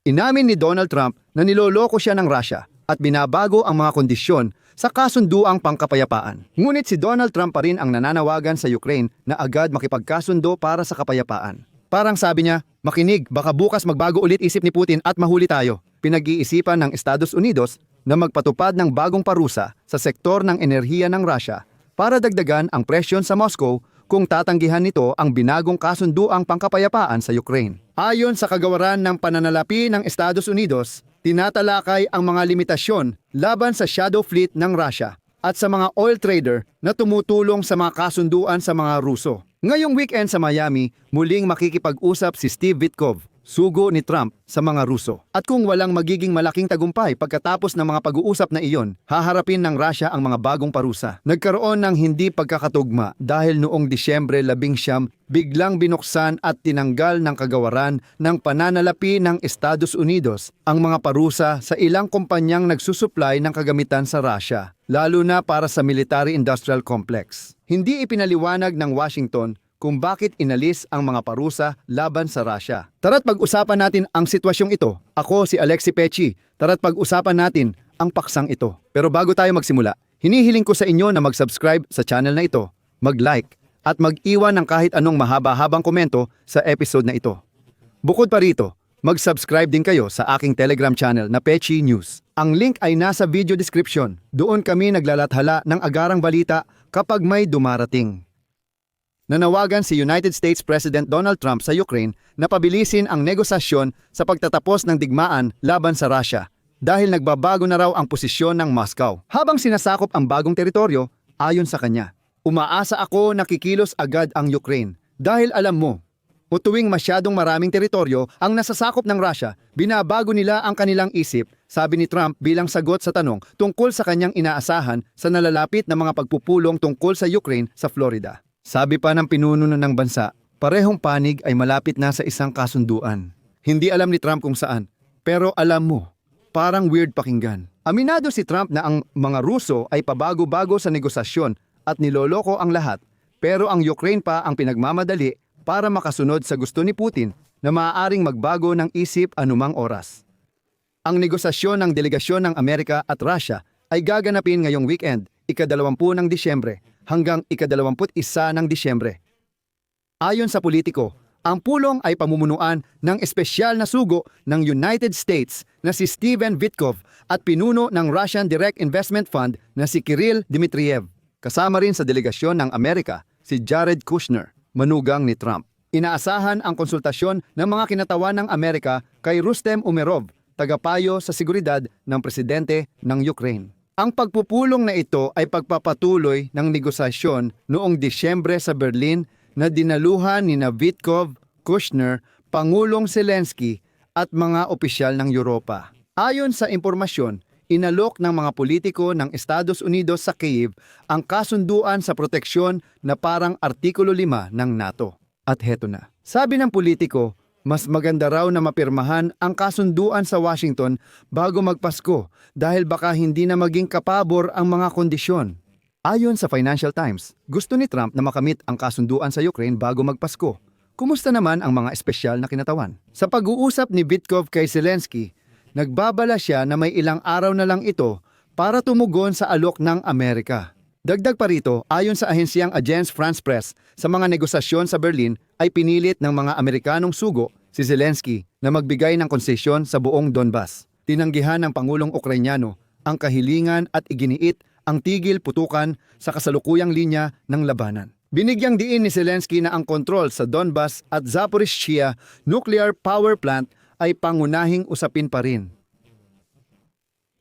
Inamin ni Donald Trump na niloloko siya ng Russia at binabago ang mga kondisyon sa kasunduang pangkapayapaan. Ngunit si Donald Trump pa rin ang nananawagan sa Ukraine na agad makipagkasundo para sa kapayapaan. Parang sabi niya, makinig, baka bukas magbago ulit isip ni Putin at mahuli tayo. Pinag-iisipan ng Estados Unidos na magpatupad ng bagong parusa sa sektor ng enerhiya ng Russia para dagdagan ang presyon sa Moscow kung tatanggihan nito ang binagong kasunduang pangkapayapaan sa Ukraine. Ayon sa kagawaran ng pananalapi ng Estados Unidos, tinatalakay ang mga limitasyon laban sa shadow fleet ng Russia at sa mga oil trader na tumutulong sa mga kasunduan sa mga Ruso. Ngayong weekend sa Miami, muling makikipag-usap si Steve Witkoff, sugo ni Trump sa mga Ruso. At kung walang magiging malaking tagumpay pagkatapos ng mga pag-uusap na iyon, haharapin ng Russia ang mga bagong parusa. Nagkaroon ng hindi pagkakatugma dahil noong Disyembre 19, biglang binuksan at tinanggal ng kagawaran ng pananalapi ng Estados Unidos ang mga parusa sa ilang kumpanyang nagsusupply ng kagamitan sa Russia, lalo na para sa military-industrial complex. Hindi ipinaliwanag ng Washington kung bakit inalis ang mga parusa laban sa Russia. Tara't pag-usapan natin ang sitwasyong ito. Ako si Alexi Pechi. Tara't pag-usapan natin ang paksang ito. Pero bago tayo magsimula, hinihiling ko sa inyo na mag-subscribe sa channel na ito, mag-like, at mag-iwan ng kahit anong mahaba-habang komento sa episode na ito. Bukod pa rito, mag-subscribe din kayo sa aking Telegram channel na Pechi News. Ang link ay nasa video description. Doon kami naglalathala ng agarang balita kapag may dumarating. Nanawagan si United States President Donald Trump sa Ukraine na pabilisin ang negosasyon sa pagtatapos ng digmaan laban sa Russia dahil nagbabago na raw ang posisyon ng Moscow. Habang sinasakop ang bagong teritoryo, ayon sa kanya, umaasa ako na kikilos agad ang Ukraine dahil alam mo, tuwing masyadong maraming teritoryo ang nasasakop ng Russia, binabago nila ang kanilang isip, sabi ni Trump bilang sagot sa tanong tungkol sa kanyang inaasahan sa nalalapit na mga pagpupulong tungkol sa Ukraine sa Florida. Sabi pa ng pinuno ng bansa, parehong panig ay malapit na sa isang kasunduan. Hindi alam ni Trump kung saan, pero alam mo, parang weird pakinggan. Aminado si Trump na ang mga Ruso ay pabago-bago sa negosasyon at niloloko ang lahat, pero ang Ukraine pa ang pinagmamadali para makasunod sa gusto ni Putin na maaaring magbago ng isip anumang oras. Ang negosasyon ng delegasyon ng Amerika at Russia ay gaganapin ngayong weekend, ika-20 ng Disyembre, hanggang ika-21 ng Disyembre. Ayon sa politiko, ang pulong ay pamumunuan ng espesyal na sugo ng United States na si Steven Witkoff at pinuno ng Russian Direct Investment Fund na si Kirill Dmitriev. Kasama rin sa delegasyon ng Amerika si Jared Kushner, manugang ni Trump. Inaasahan ang konsultasyon ng mga kinatawan ng Amerika kay Rustem Umerov, tagapayo sa seguridad ng presidente ng Ukraine. Ang pagpupulong na ito ay pagpapatuloy ng negosasyon noong Disyembre sa Berlin na dinaluhan ni Witkoff, Kushner, Pangulong Zelensky at mga opisyal ng Europa. Ayon sa impormasyon, inalok ng mga politiko ng Estados Unidos sa Kyiv ang kasunduan sa proteksyon na parang Artikulo 5 ng NATO. At heto na. Sabi ng politiko, mas maganda raw na mapirmahan ang kasunduan sa Washington bago magpasko dahil baka hindi na maging kapabor ang mga kondisyon. Ayon sa Financial Times, gusto ni Trump na makamit ang kasunduan sa Ukraine bago magpasko. Kumusta naman ang mga espesyal na kinatawan? Sa pag-uusap ni Witkoff kay Zelensky, nagbabala siya na may ilang araw na lang ito para tumugon sa alok ng Amerika. Dagdag pa rito, ayon sa ahensyang Agence France-Presse, sa mga negosasyon sa Berlin ay pinilit ng mga Amerikanong sugo si Zelensky na magbigay ng konsesyon sa buong Donbas. Tinanggihan ng Pangulong Ukrainyano ang kahilingan at iginiit ang tigil putukan sa kasalukuyang linya ng labanan. Binigyang diin ni Zelensky na ang kontrol sa Donbas at Zaporizhzhia nuclear power plant ay pangunahing usapin pa rin.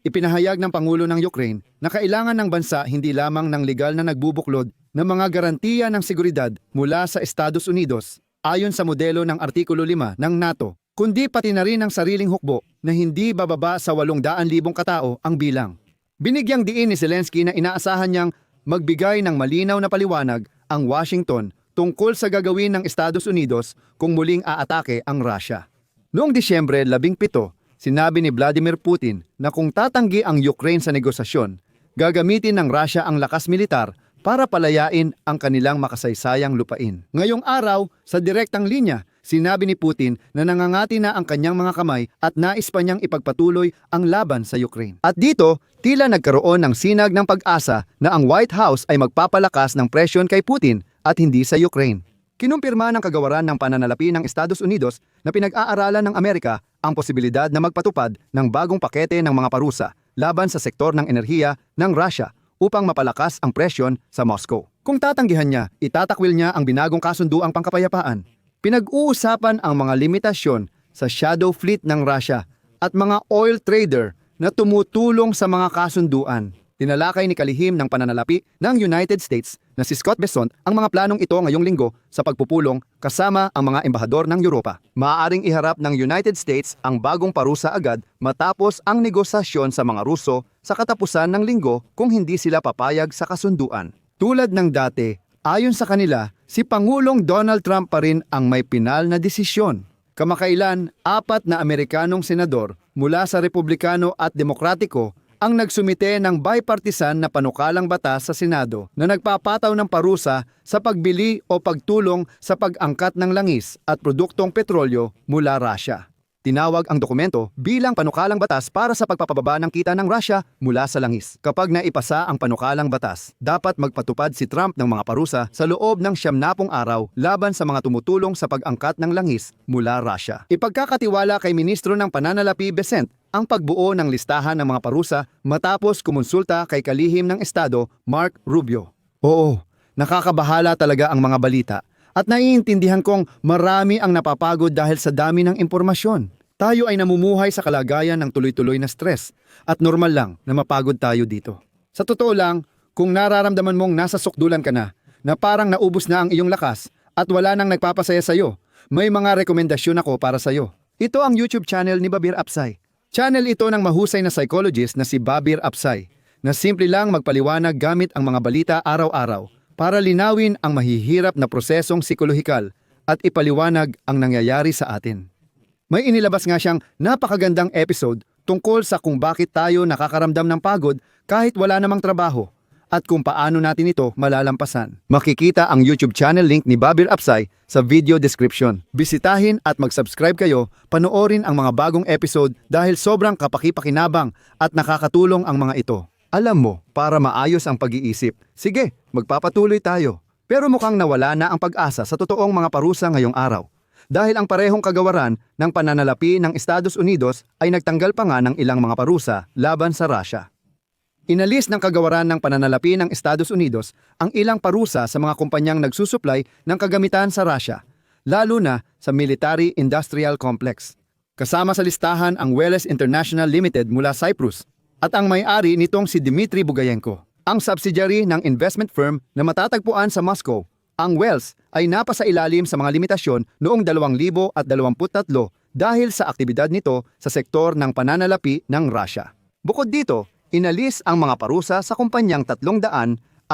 Ipinahayag ng Pangulo ng Ukraine na kailangan ng bansa hindi lamang ng legal na nagbubuklod ng mga garantiya ng seguridad mula sa Estados Unidos ayon sa modelo ng Artikulo 5 ng NATO, kundi pati na rin ang sariling hukbo na hindi bababa sa 800,000 katao ang bilang. Binigyang diin ni Zelensky na inaasahan niyang magbigay ng malinaw na paliwanag ang Washington tungkol sa gagawin ng Estados Unidos kung muling aatake ang Russia. Noong Disyembre 17, sinabi ni Vladimir Putin na kung tatanggi ang Ukraine sa negosasyon, gagamitin ng Russia ang lakas militar para palayain ang kanilang makasaysayang lupain. Ngayong araw, sa direktang linya, Sinabi ni Putin na nangangati na ang kanyang mga kamay at nais pa niyang ipagpatuloy ang laban sa Ukraine. At dito, tila nagkaroon ng sinag ng pag-asa na ang White House ay magpapalakas ng presyon kay Putin at hindi sa Ukraine. Kinumpirma ng kagawaran ng pananalapi ng Estados Unidos na pinag-aaralan ng Amerika ang posibilidad na magpatupad ng bagong pakete ng mga parusa laban sa sektor ng enerhiya ng Russia upang mapalakas ang presyon sa Moscow. Kung tatanggihan niya, itatakwil niya ang binagong kasunduang pangkapayapaan. Pinag-uusapan ang mga limitasyon sa shadow fleet ng Russia at mga oil trader na tumutulong sa mga kasunduan. Tinalakay ni kalihim ng pananalapi ng United States na si Scott Bessent ang mga planong ito ngayong linggo sa pagpupulong kasama ang mga embahador ng Europa. Maaaring iharap ng United States ang bagong parusa agad matapos ang negosasyon sa mga Ruso sa katapusan ng linggo kung hindi sila papayag sa kasunduan. Tulad ng dati, ayon sa kanila, si Pangulong Donald Trump pa rin ang may pinal na desisyon. Kamakailan, 4 na Amerikanong senador mula sa Republikano at Demokratiko ang nagsumite ng bipartisan na panukalang batas sa Senado na nagpapataw ng parusa sa pagbili o pagtulong sa pag-angkat ng langis at produktong petrolyo mula Russia. Tinawag ang dokumento bilang panukalang batas para sa pagpapababa ng kita ng Russia mula sa langis. Kapag naipasa ang panukalang batas, dapat magpatupad si Trump ng mga parusa sa loob ng 90 araw laban sa mga tumutulong sa pag-angkat ng langis mula Russia. Ipagkakatiwala kay Ministro ng Pananalapi Bessent ang pagbuo ng listahan ng mga parusa matapos kumonsulta kay kalihim ng Estado Mark Rubio. Oo, nakakabahala talaga ang mga balita at naiintindihan kong marami ang napapagod dahil sa dami ng impormasyon. Tayo ay namumuhay sa kalagayan ng tuloy-tuloy na stress at normal lang na mapagod tayo dito. Sa totoo lang, kung nararamdaman mong nasa sukdulan ka na parang naubos na ang iyong lakas at wala nang nagpapasaya sa'yo, may mga rekomendasyon ako para sa'yo. Ito ang YouTube channel ni Babir Apsay. Channel ito ng mahusay na psychologist na si Babir Apsay na simple lang magpaliwanag gamit ang mga balita araw-araw para linawin ang mahihirap na prosesong psikolohikal at ipaliwanag ang nangyayari sa atin. May inilabas nga siyang napakagandang episode tungkol sa kung bakit tayo nakakaramdam ng pagod kahit wala namang trabaho at kung paano natin ito malalampasan. Makikita ang YouTube channel link ni Babir Apsay sa video description. Bisitahin at mag-subscribe kayo, panoorin ang mga bagong episode dahil sobrang kapaki-pakinabang at nakakatulong ang mga ito. Alam mo, para maayos ang pag-iisip, sige, magpapatuloy tayo. Pero mukhang nawala na ang pag-asa sa totoong mga parusa ngayong araw. Dahil ang parehong kagawaran ng pananalapi ng Estados Unidos ay nagtanggal pa nga ng ilang mga parusa laban sa Russia. Inalis ng kagawaran ng pananalapi ng Estados Unidos ang ilang parusa sa mga kumpanyang nagsusupply ng kagamitan sa Russia, lalo na sa military-industrial complex. Kasama sa listahan ang Welles International Limited mula Cyprus at ang may-ari nitong si Dmitry Bugayenko, ang subsidiary ng investment firm na matatagpuan sa Moscow. Ang Wells ay napasailalim sa mga limitasyon noong 2023 dahil sa aktibidad nito sa sektor ng pananalapi ng Russia. Bukod dito, inalis ang mga parusa sa kumpanyang 365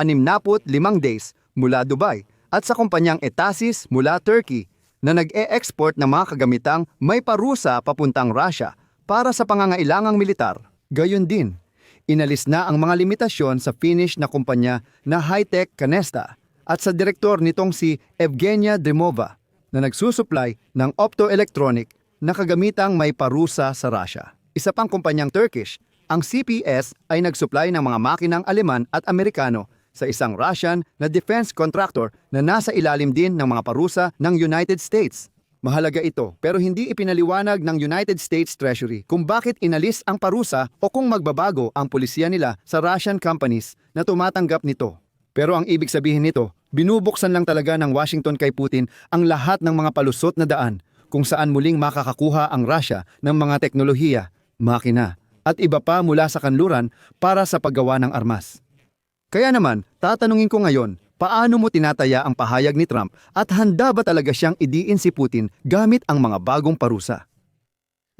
days mula Dubai at sa kumpanyang Etasis mula Turkey na nag-e-export ng mga kagamitang may parusa papuntang Russia para sa pangangailangang militar. Gayon din, inalis na ang mga limitasyon sa Finnish na kumpanya na High-Tech Canesta at sa direktor nitong si Evgenia Drimova na nagsusupply ng optoelectronic na kagamitang may parusa sa Russia. Isa pang kumpanyang Turkish, ang CPS ay nagsupply ng mga makinang Aleman at Amerikano sa isang Russian na defense contractor na nasa ilalim din ng mga parusa ng United States. Mahalaga ito pero hindi ipinaliwanag ng United States Treasury kung bakit inalis ang parusa o kung magbabago ang pulisya nila sa Russian companies na tumatanggap nito. Pero ang ibig sabihin nito, binubuksan lang talaga ng Washington kay Putin ang lahat ng mga palusot na daan kung saan muling makakakuha ang Russia ng mga teknolohiya, makina, at iba pa mula sa kanluran para sa paggawa ng armas. Kaya naman, tatanungin ko ngayon, paano mo tinataya ang pahayag ni Trump at handa ba talaga siyang idiin si Putin gamit ang mga bagong parusa?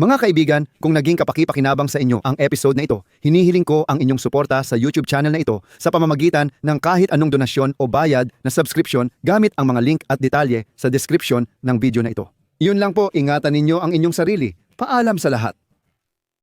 Mga kaibigan, kung naging kapaki-pakinabang sa inyo ang episode na ito, hinihiling ko ang inyong suporta sa YouTube channel na ito sa pamamagitan ng kahit anong donasyon o bayad na subscription gamit ang mga link at detalye sa description ng video na ito. Iyon lang po, ingatan ninyo ang inyong sarili. Paalam sa lahat.